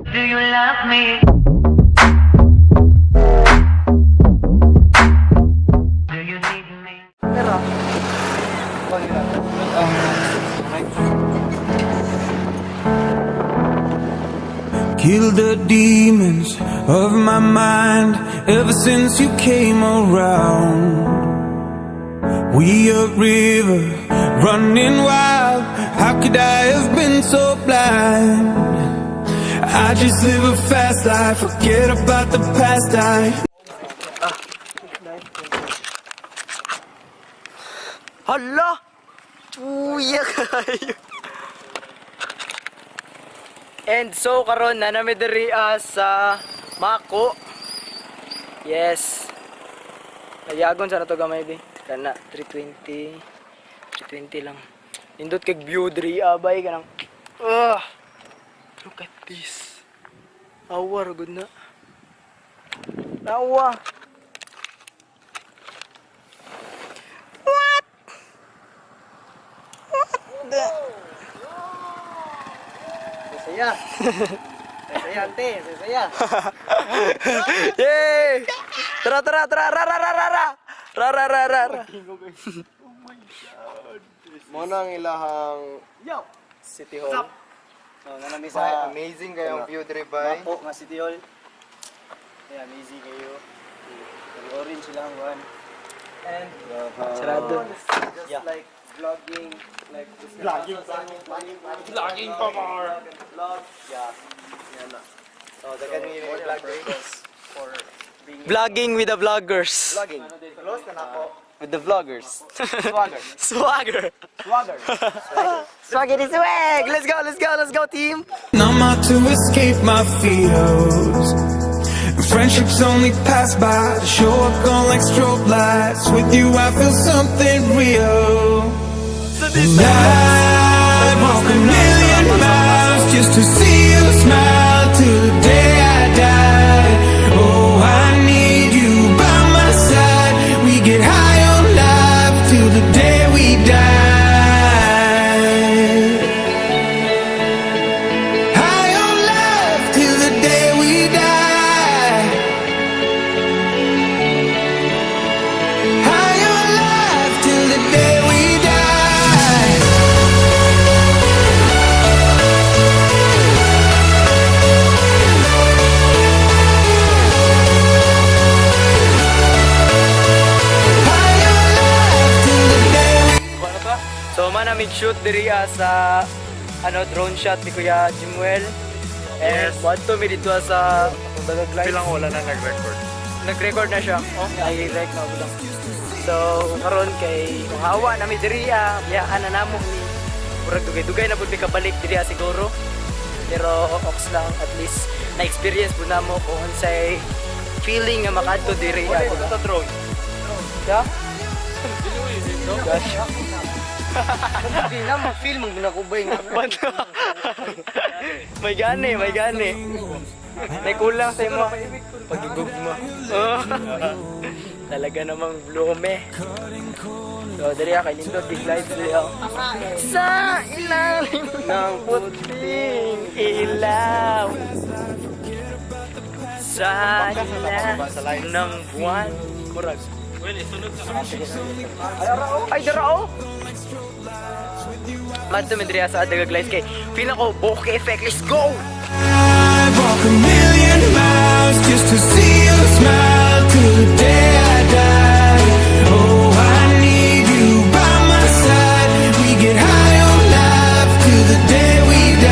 Do you love me? Do you need me? Kill the demons of my mind ever since you came around. We a river running wild. How could I have been so blind? I just live a fast life, forget about the past. Hala! Tuya kayo! And so karon na nami diri sa Mako. Yes. Nayagon sa na to gamay di. Kana 320 lang. Indot kay view diri bay kanang. Look at this. Awa good na. Awa. What the? Saya. Saya ante, saya. Yay! Tara. Ra. Mo nang ilahang City Hall. So, nanami sa Amazing kayong view diri bay. Mako nga City Hall. Yeah, amazing kayo. Orange lang one. And sarado. Just like vlogging, like Vlogging pa more. vlog. Yeah. Yan na. So, dagan mi yung vloggers for being Vlogging with the vloggers. vlogging. Close na nako. With the vloggers. Swagger. Swagger. Swagger. Swagger is swag. Let's go team. I'm out to escape my fears. Friendships only pass by, show up on like strobe lights. With you I feel something real. And I'd walk a million miles just to see you smile till the day I die. Oh, I need you by my side. We get high on life till the day we die. High on life till the day we die. High on life till the day we die. High on life till the day we So man namin shoot diri sa drone shot ni Kuya Jimuel. And what to mi dito sa Dagaglays. Pilang wala na nag-record. Nag-record na siya. Oh, nag-record na lang. So karon kay hawa na mi diri yaan na namo ni murag dugay-dugay na pud mi kabalik diri siguro. Pero ox lang at least na-experience po namo kung unsay feeling nga makadto diri Ito drone. Yeah? Gosh. Hindi na mag-feel mong ginakubay nga. May gani. May kulang sa imo. Pagigug mo. Talaga namang blume. So, dali kay Lindot, big light dali ako. Sa ilalim ng puting ilaw. Sa ilalim ng buwan. Murag. Ay, darao! Madto medria sa Dagaglays kay feel ako bokeh effect. Let's go. I'd walk a million miles just to see you smile till the day I die. Oh, I need you by my side. We get high on life till the day we die.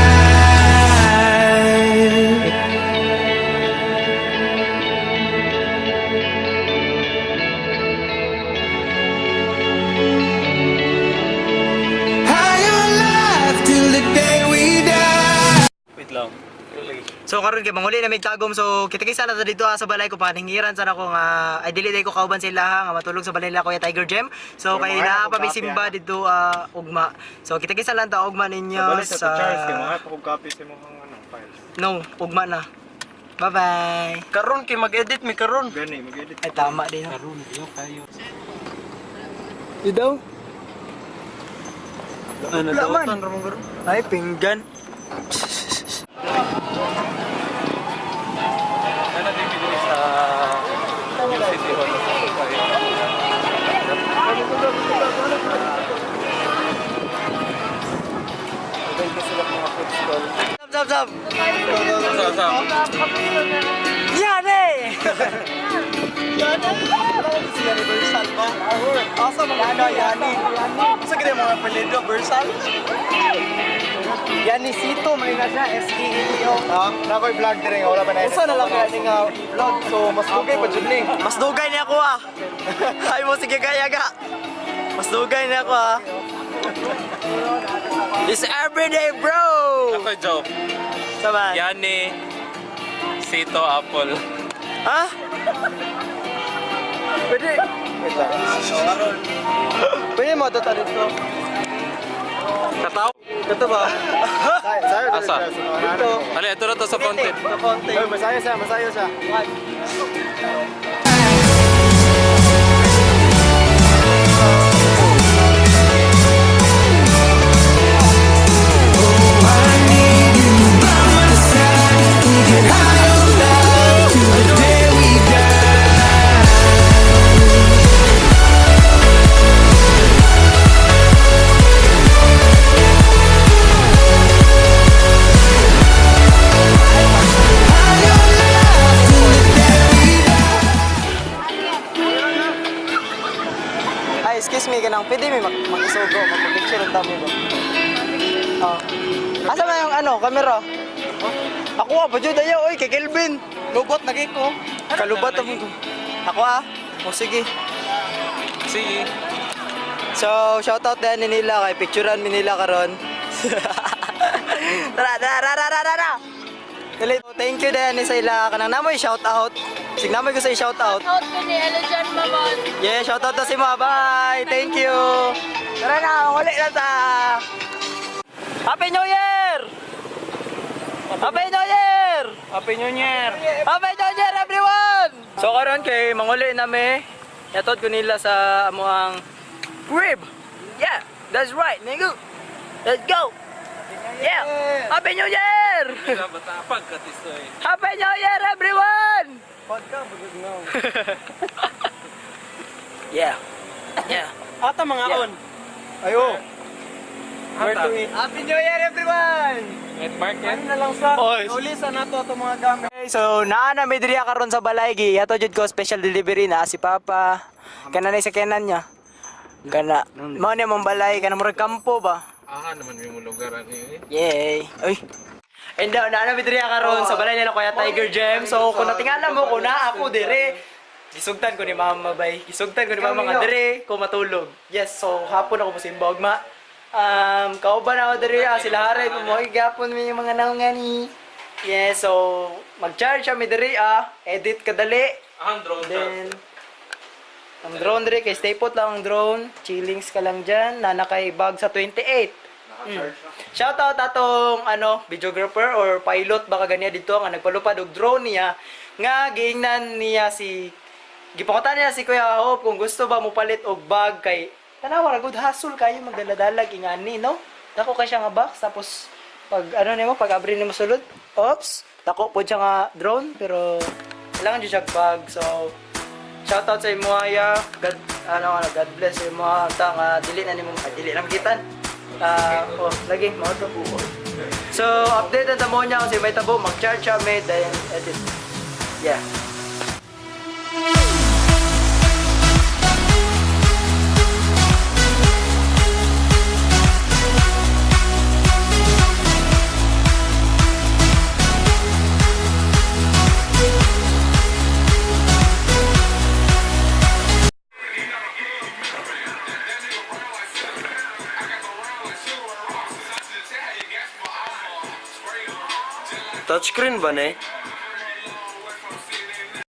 High on life till the day we die. Wait lang. So karon kay manguli na may tagom, so kita-kisa na ta dito sa balay ko, paningiran sana ko nga ay dili day ko kauban sila nga matulog sa balay nila Kuya Tiger Gem. So kay naa pa may simba dito ugma. So kita-kisa lang ta ugma ninyo Balik sa Charles kay sa mga pag-copy sa mga files. no, ugma na. Bye bye. Karon kay mag-edit mi karon. Gani, mag-edit. Ay tama din. Karon, yo kayo. Di daw. Ano Wala daw man. tan ramong garo? Ay pinggan. sab. Asa. Yan eh! Yan si Yani Bersal ba? Asa mga Yani? Asa ganda yung mga apelido? Bersal? Yani Sito, mga siya, S-E-E-O. Nakoy vlog din wala ba na? Usa na lang kaya nga vlog, so mas dugay pa dyan Mas dugay niya ako ah. Ay mo sige kaya ga. Mas dugay niya ako ah. It's everyday bro. Ako joke. Sama. Yani, Sito, Apple. Ha? Pwede. Pwede mo ito talit ko. Kataw? Ito ba? Sayo Asa? Ito. Ano, ito na to sa content. Ito content. Masayo siya. Ay, excuse me, kanang pwede may makisugo, magpapicture ang dami ba? Oh. Asa ba yung camera? Ako pa dyan tayo, oy, kay Kelvin. Lubot, nagay ko. Kalubat ang mundo. Ako O sige. Sige. So, shoutout din ni nila kay picturean mi nila karon. Tara. Dali, thank you din sa ila kanang namoy shoutout. Sig namoy ko sa shoutout. Out ko ni Elijan Mamon. Yeah, shoutout to si Ma. Bye. Thank you. Tara na, uli na ta. Happy New Year! Happy New Year! Happy New Year! Happy New Year, everyone! So karon kay manguli nami. Yatod ko nila sa amuang crib. Yeah, that's right, nigga. Let's go. Yeah. Happy New Year! Batapag katisoy. Happy New Year, everyone! Pagka, bugod nga. Yeah. Yeah. Ata mga on. Ayo. Where to eat? Happy New Year, everyone! At market? Ano na lang sa Oy. ulisan na to itong mga gamit. Okay, so naa na may diriya karon sa balay gi. Ato jud ko special delivery na si Papa. Kana na sa kenan niya. Kana mao ni mong balay kana murag kampo ba? Aha naman yung lugar ani. Yay. Uy. And now, na may diriya karon sa balay nila Kuya Tiger Gem. So kung natingala mo ko na ako dire. Gisugtan ko ni Mama bay. Gisugtan ko ni Mama nga dire ko matulog. Yes, so hapon ako mosimba ugma. Kauban ako dire sila haray mo gapon mi mga naungani. Yes, so mag-charge kami dire edit kadali. Ang drone Then ang drone dire kay stay put lang ang drone. Chillings ka lang diyan. Nanakay bag sa 28. Shoutout atong videographer or pilot baka ganiya dito nga nagpalupad og drone niya nga giingnan niya gipakutan niya si Kuya Hope kung gusto ba mo palit og bag kay tanawa ra good hustle kayo magdala-dalag ingani no. Dako kay siya nga box tapos pag nimo pag abri nimo sulod. Oops, dako po siya nga drone pero kailangan jud siya bag. So shoutout sa imo ya. God God bless imo ta nga dili na nimo dili lang kitan. Lagi mo to po. So update na mo niya kasi may tabo mag-charge kami then edit. Yeah. Touchscreen ba ne?